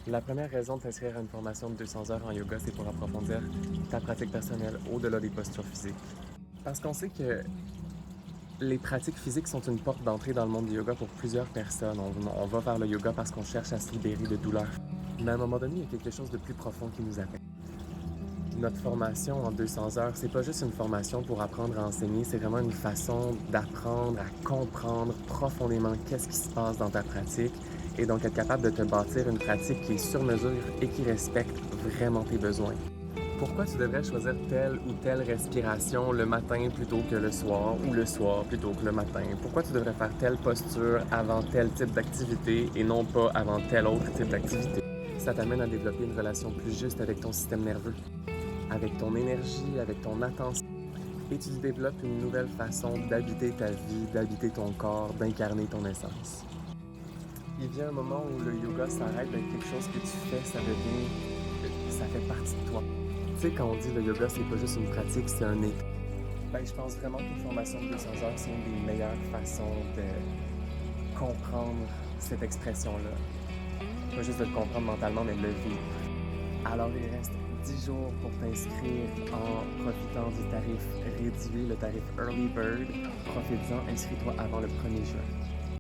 La première raison de t'inscrire à une formation de 200 heures en yoga, c'est pour approfondir ta pratique personnelle au-delà des postures physiques. Parce qu'on sait que les pratiques physiques sont une porte d'entrée dans le monde du yoga pour plusieurs personnes. On va vers le yoga parce qu'on cherche à se libérer de douleurs. Mais à un moment donné, il y a quelque chose de plus profond qui nous appelle. Notre formation en 200 heures, c'est pas juste une formation pour apprendre à enseigner, c'est vraiment une façon d'apprendre à comprendre profondément qu'est-ce qui se passe dans ta pratique et donc être capable de te bâtir une pratique qui est sur mesure et qui respecte vraiment tes besoins. Pourquoi tu devrais choisir telle ou telle respiration le matin plutôt que le soir ou le soir plutôt que le matin? Pourquoi tu devrais faire telle posture avant tel type d'activité et non pas avant tel autre type d'activité? Ça t'amène à développer une relation plus juste avec ton système nerveux, avec ton énergie, avec ton attention. Et tu développes une nouvelle façon d'habiter ta vie, d'habiter ton corps, d'incarner ton essence. Il vient un moment où le yoga s'arrête d'être quelque chose que tu fais, ça fait partie de toi. Tu sais, quand on dit le yoga, c'est pas juste une pratique, c'est un état. Ben, je pense vraiment qu'une formation de 200 heures, c'est une des meilleures façons de comprendre cette expression-là. Pas juste de le comprendre mentalement, mais de le vivre. Alors, il reste 10 jours pour t'inscrire en profitant du tarif réduit, le tarif Early Bird. Profites-en, inscris-toi avant le 1er juin.